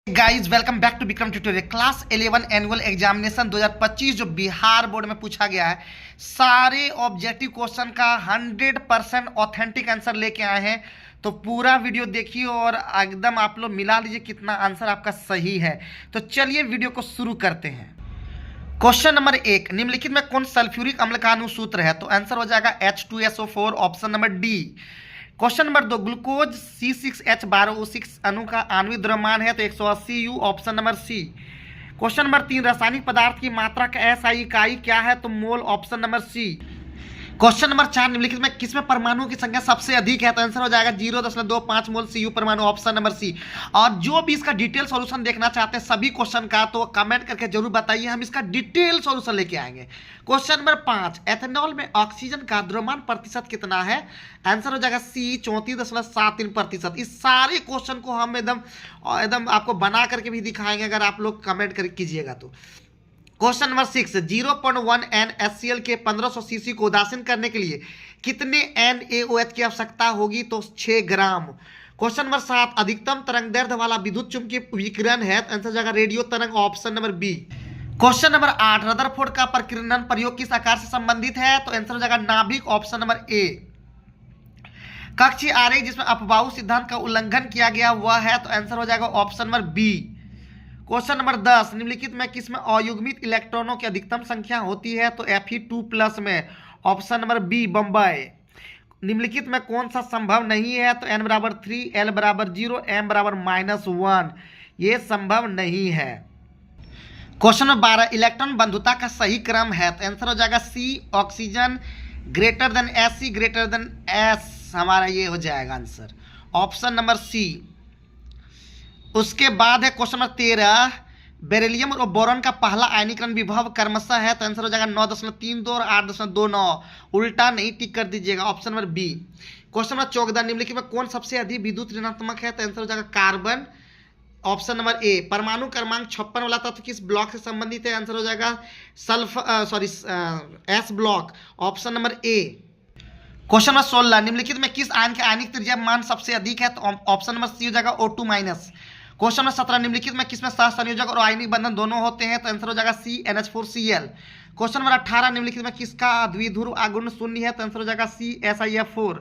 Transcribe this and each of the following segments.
Guys welcome back to Vikram tutorial. Class 11 annual examination 2025 जो Bihar board में पूछा गया है, सारे ऑब्जेक्टिव क्वेश्चन का 100% ऑथेंटिक आंसर लेके आए हैं। तो पूरा वीडियो देखिए और एकदम आप लोग मिला लीजिए कितना आंसर आपका सही है। तो चलिए वीडियो को शुरू करते हैं। क्वेश्चन नंबर 1, निम्नलिखित में कौन सल्फ्यूरिक अम्ल का अनुसूत्र है? तो आंसर हो जाएगा H2SO4, option number D. Question number 2, glucose C6H12O6 अणु का आणविक द्रव्यमान है तो 180 U, option number C. Question number 3, रासायनिक पदार्थ की मात्रा का SI इकाई क्या है? तो mole, option number C. Question number 4, निम्नलिखित में किसमें परमाणुओं की संख्या सबसे अधिक है? तो आंसर हो जाएगा 0.25 मोल Cu परमाणु, ऑप्शन नंबर सी। और जो भी इसका डिटेल सॉल्यूशन देखना चाहते हैं सभी क्वेश्चन का, तो कमेंट करके जरूर बताइए, हम इसका डिटेल सॉल्यूशन लेके आएंगे। क्वेश्चन नंबर 5, एथेनॉल में ऑक्सीजन का द्रव्यमान प्रतिशत कितना है? आंसर हो जाएगा सी, 34.73%। इस सारे क्वेश्चन को हम एकदम आपको बना करके भी दिखाएंगे अगर आप लोग कमेंट कर कीजिएगा तो। क्वेश्चन नंबर 6, 0.1 NaCl के 1500 सीसी को उदासीन करने के लिए कितने NaOH की आवश्यकता होगी? तो 6 ग्राम। क्वेश्चन नंबर 7, अधिकतम तरंग दैर्ध्य वाला विद्युत चुंबकीय विकिरण है तो आंसर जाएगा रेडियो तरंग, option number B. Question number 8, Rutherford का प्रकीर्णन प्रयोग किस आकार से संबंधित है? तो आंसर हो जाएगा नाभिक, ऑप्शन नंबर ए। कक्षीय आरेख जिसमें अपबाहु सिद्धांत का उल्लंघन किया गया हुआ है तो आंसर हो जाएगा option number B. Question number 10, निम्नलिखित में किसमें अयुग्मित इलेक्ट्रॉनों की अधिकतम संख्या होती है? तो Fe2+ में, ऑप्शन नंबर बी, बम्बई। निम्नलिखित में कौन सा संभव नहीं है? तो n बराबर 3, l बराबर 0, m बराबर -1, ये संभव नहीं है। क्वेश्चन नंबर 12, इलेक्ट्रॉन बंधुता का सही क्रम है? तो आंसर हो जाएगा C, oxygen greater than Sc greater than S, हमारा ये हो जाएगा आंसर, ऑप्शन नंबर सी। उसके बाद है क्वेश्चन नंबर 13, बेरिलियम और बोरॉन का पहला आयनीकरण विभव क्रमशः है तो आंसर हो जाएगा 9.32 और 8.29, उल्टा नहीं टिक कर दीजिएगा, option number B. Question number 14, निम्नलिखित में कौन सबसे अधिक विद्युत ऋणात्मक है? तो आंसर हो जाएगा कार्बन, ऑप्शन नंबर ए। परमाणु क्रमांक 56 वाला तत्व किस ब्लॉक से संबंधित है? आंसर हो जाएगा S block, option number A. Question number 16, निम्नलिखित में किस आयन के आयनिक त्रिज्या मान सबसे अधिक है? तो ऑप्शन नंबर सी हो जाएगा O2-। क्वेश्चन नंबर 17, निम्नलिखित में किसमें सहसंयोजक और आयनिक बंधन दोनों होते हैं? तो आंसर हो जाएगा सी, NH4Cl। क्वेश्चन नंबर 18, निम्नलिखित में किसका द्विध्रुव आघूर्ण शून्य है? तो आंसर हो जाएगा सी, SiF4।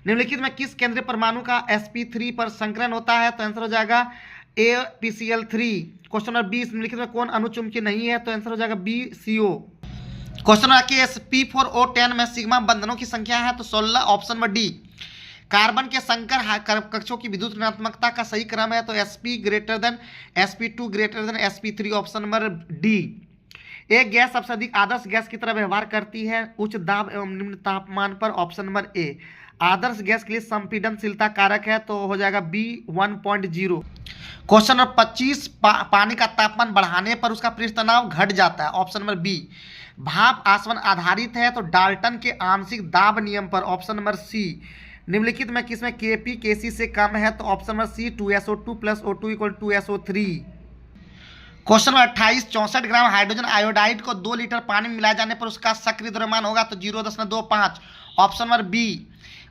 निम्नलिखित में किस केंद्रीय परमाणु का sp3 पर संकरण होता है? तो आंसर हो जाएगा APCl3। क्वेश्चन नंबर 20, निम्नलिखित में कौन अणुचुंबकीय नहीं है? तो आंसर हो जाएगा B, CO। Question number 21, P4O10 में सिग्मा बंधनों की संख्या है? तो 16, ऑप्शन नंबर डी। कार्बन के संकर कक्षों की विद्युत ऋणात्मकता का सही क्रम है? तो Sp greater than Sp2 greater than Sp3, option number D. एक गैस सबसे अधिक आदर्श गैस की तरह व्यवहार करती है उच्च दाब एवं निम्न तापमान पर, option number A. Adarsh gas के लिए संपीडनशीलता कारक है तो हो जाएगा बी, 1.0। क्वेश्चन नंबर 25, पानी का तापमान बढ़ाने पर उसका पृष्ठ तनाव घट जाता है, ऑप्शन नंबर बी। भाप आसवन आधारित है तो डाल्टन के आंशिक दाब नियम पर, ऑप्शन नंबर सी। निम्नलिखित में किसमें Kp Kc से कम है? तो option number C, 2SO2 + O2 = 2SO3। Question number 28, 64 gram hydrogen iodide को 2 लीटर पानी में मिलाए जाने पर उसका सक्रिय द्रव्यमान होगा? तो 0.25, ऑप्शन नंबर बी।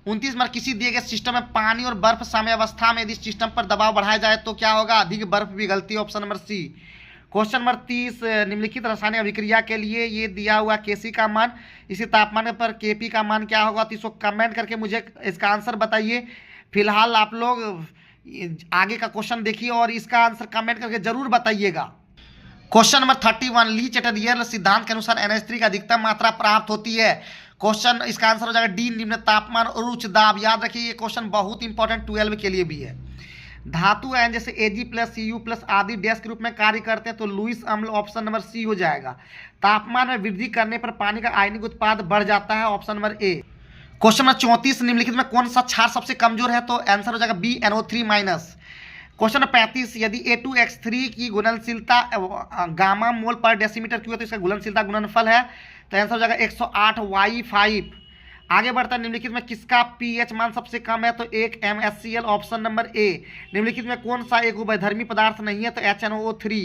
29 नंबर, किसी दिए गए सिस्टम में पानी और बर्फ साम्यावस्था में यदि सिस्टम पर दबाव बढ़ाया जाए तो क्या होगा? अधिक बर्फ पिघलती है, option number C. Question number 30, निम्नलिखित रासायनिक अभिक्रिया के लिए ये दिया हुआ Kc का मान, इसी तापमान पर Kp का मान क्या होगा? तो इसको कमेंट करके मुझे इसका आंसर बताइए। फिलहाल आप लोग आगे का क्वेश्चन देखिए और इसका आंसर कमेंट करके जरूर बताइएगा। क्वेश्चन नंबर 31, ली चैटरियर सिद्धांत के अनुसार NH3 की अधिकतम मात्रा प्राप्त होती है? क्वेश्चन इसका आंसर हो जाएगा डी, निम्न तापमान और उच्च दाब। याद रखिए ये क्वेश्चन बहुत इंपॉर्टेंट 12 के लिए भी है। धातु आयन जैसे Ag+ Cu+ आदि डैश के रूप में कार्य करते हैं तो लुईस अम्ल, ऑप्शन नंबर सी हो जाएगा। तापमान में वृद्धि करने पर पानी का आयनिक उत्पाद बढ़ जाता है, option number A. Question number 34, निम्नलिखित में कौन सा क्षार सबसे कमजोर है? तो आंसर हो जाएगा बी, NO3-। क्वेश्चन नंबर 35, यदि A2X3 की घुलनशीलता गामा मोल पर डेसीमीटर क्यूब है तो इसका घुलनशीलता गुणनफल है? तो आंसर हो जाएगा 108Y5। आगे बढ़ता है, निम्नलिखित में किसका pH मान सबसे कम है? तो एक MSCl, ऑप्शन नंबर ए। निम्नलिखित में कौन सा एक उभयधर्मी पदार्थ नहीं है? तो HNO3।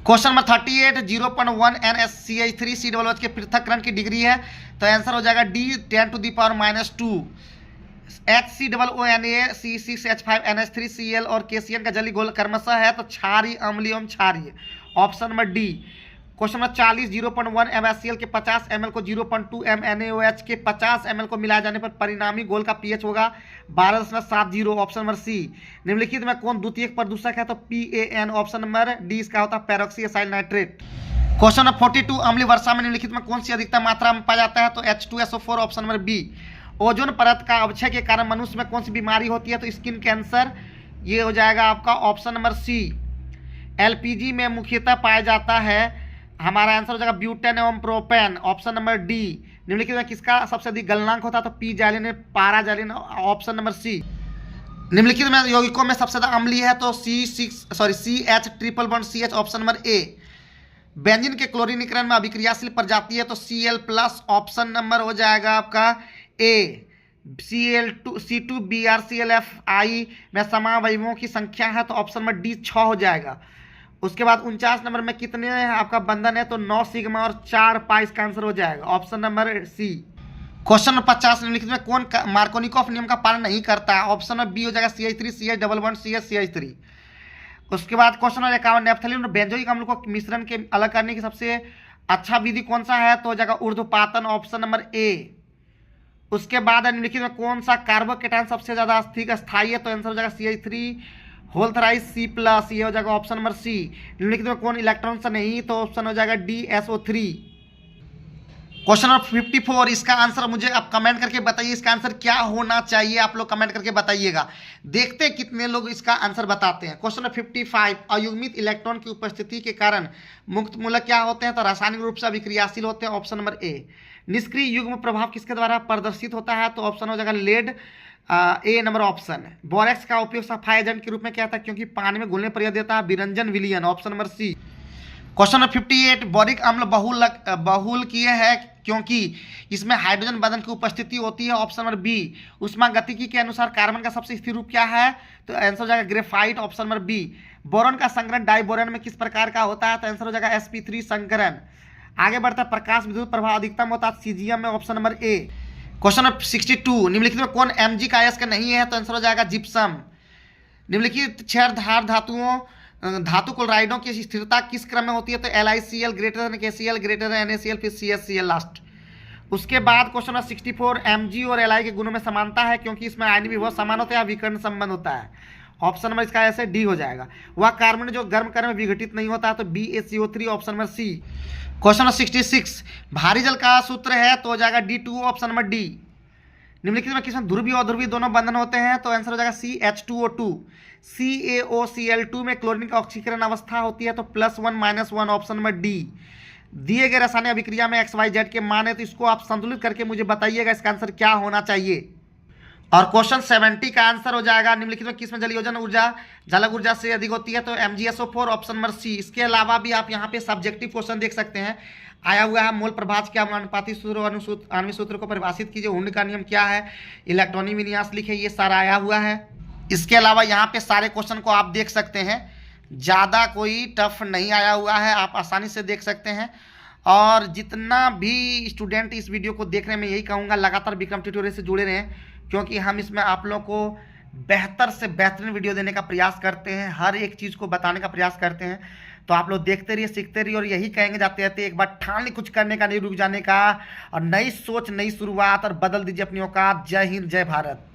Question number 38, 0.1 NaCH3 COOH के पृथक्करण की डिग्री है? तो आंसर हो जाएगा डी, 10⁻²। HCOONA C6H5NH3Cl और KCN का जली घोल क्रमशः है तो क्षारीय अम्लीय एवं क्षारीय। Option number D. Question number 40 0.1 MnCl के 50 ml को 0.2 MnAOH के 50 ml को मिलाए जाने पर परिणामी घोल का पीएच होगा 12.70। Option number C. निम्नलिखित में कौन द्वितीयक प्रदूषक है तो PAN। ऑप्शन नंबर डी इसका होता है peroxy acyl nitrate. Question number 42 अम्लीय वर्षा में निम्नलिखित में कौन सी अधिकतम मात्रा में पाया जाता है तो H2SO4। Option number B. Ozone परत का अवक्षय के कारण मनुष्य में कौन सी बीमारी होती है तो स्किन कैंसर। ये हो जाएगा आपका ऑप्शन नंबर सी। LPG में मुख्यतः पाया जाता है, हमारा आंसर हो जाएगा ब्यूटेन एवं प्रोपेन। Option number D. निम्नलिखित में किसका सबसे अधिक गलनांक होता है तो पी जैलिन पाराजैलिन। Option number C. निम्नलिखित में यौगिकों में सबसे ज्यादा अम्लीय है तो CH option number A. Benzene के क्लोरीनीकरण में अभिक्रियाशील प्रजाति है तो Cl+। ऑप्शन नंबर हो जाएगा आपका ए। C2BrClFI में समावयवों की संख्या है तो ऑप्शन नंबर डी 6 हो जाएगा। उसके बाद 49 नंबर में कितने आपका बंधन है तो 9 सिग्मा और 4 पाई इसका आंसर हो जाएगा। Option number C. Question number 50 निम्नलिखित में कौन मार्कोनिकॉफ नियम का पालन नहीं करता है। ऑप्शन नंबर बी हो जाएगा CH3 CH double bond CH3। उसके बाद क्वेश्चन नंबर 51 नेफ्थलीन और बेंजोइक अम्ल को मिश्रण के अलग करने की सबसे अच्छा विधि कौन सा है तो हो जाएगा ऊर्ध्वपातन। Option number A. उसके बाद निम्नलिखित में कौन सा कार्बोकेटायन सबसे ज्यादा स्थायी है तो आंसर हो जाएगा CH3 होल थराइज C+। ये हो जाएगा ऑप्शन नंबर सी। निम्नलिखित में कौन इलेक्ट्रॉन से नहीं तो ऑप्शन हो जाएगा DSO3। क्वेश्चन नंबर 54 इसका आंसर मुझे आप कमेंट करके बताइए, इसका आंसर क्या होना चाहिए आप लोग कमेंट करके बताइएगा। देखते हैं कितने लोग इसका आंसर बताते हैं। क्वेश्चन नंबर 55 अयुग्मित इलेक्ट्रॉन की उपस्थिति के कारण मुक्त मूलक क्या होते हैं तो रासायनिक रूप से अभिक्रियाशील होते हैं। Option number A. निष्क्रिय युग्म प्रभाव किसके द्वारा प्रदर्शित होता है तो ऑप्शन हो जाएगा लेड। ए नंबर ऑप्शन। बोरेक्स का उपयोग सफाई एजेंट के रूप में किया था क्योंकि पानी में घुलने पर यह देता है विरंजन विलयन। Option number C. Question number 58 boric अम्ल बहुल किए है क्योंकि इसमें हाइड्रोजन बंधन की उपस्थिति होती है। Option number B. उष्मागतिकी के अनुसार कार्बन का सबसे स्थिर रूप क्या है तो आंसर हो जाएगा graphite. Option number B. Boron का संकरण डाइबोरॉन में किस प्रकार का होता है तो आंसर हो जाएगा sp3 संकरण। आगे बढ़ता है प्रकाश विद्युत प्रभाव अधिकतम होता है सीजियम में। Option number A. Question number 62 निम्नलिखित में कौन Mg का अयस्क नहीं है तो आंसर हो जाएगा जिप्सम। निम्नलिखित क्षारधार धातु क्लोराइडों की स्थिरता किस क्रम में होती है तो LiCl greater than KCl greater than NaCl फिर CHCl लास्ट। उसके बाद क्वेश्चन नंबर 64 Mg और Li के गुणों में समानता है क्योंकि इसमें आयनिक विभव समान होता है, विकर्ण संबंध होता है। ऑप्शन नंबर इसका ऐसे डी हो जाएगा। वह कार्बन जो गर्म करने में विघटित नहीं होता है तो BaCO3। Option number C. Question number 66 भारी जल का सूत्र है तो हो जाएगा D2। Option number D. निम्नलिखित में किसमें ध्रुवीय और ध्रुवीय दोनों बंधन होते हैं तो आंसर हो जाएगा CH2O2। CaOCl2 में क्लोरीन का ऑक्सीकरण अवस्था होती है तो +1 -1। Option number D. दिए गए रासायनिक अभिक्रिया में XYZ के मान है तो इसको आप संतुलित करके मुझे बताइएगा इसका आंसर क्या होना चाहिए। और क्वेश्चन 70 का आंसर हो जाएगा निम्नलिखित में किसमें जलयोजन ऊर्जा जलक ऊर्जा से अधिक होती है तो MgSO4। Option number C. इसके अलावा भी आप यहाँ पे सब्जेक्टिव क्वेश्चन देख सकते हैं आया हुआ है। मोल प्रभाज क्या अनुपाती सूत्र और आणविक सूत्र को परिभाषित कीजिए। हुंड का नियम क्या है, इलेक्ट्रॉनिक विन्यास लिखे, ये सारा आया हुआ है। इसके अलावा यहाँ पे सारे क्वेश्चन को आप देख सकते हैं, ज़्यादा कोई टफ नहीं आया हुआ है, आप आसानी से देख सकते हैं। और जितना भी स्टूडेंट इस वीडियो को देख रहे हैं मैं यही कहूँगा लगातार विक्रम ट्यूटोरियल से जुड़े रहें क्योंकि हम इसमें आप लोगों को बेहतर से बेहतरीन वीडियो देने का प्रयास करते हैं, हर एक चीज़ को बताने का प्रयास करते हैं। तो आप लोग देखते रहिए, सीखते रहिए और यही कहेंगे जाते जाते एक बार ठान ली कुछ करने का, नहीं रुक जाने का, और नई सोच नई शुरुआत और बदल दीजिए अपनी औकात। जय हिंद, जय भारत।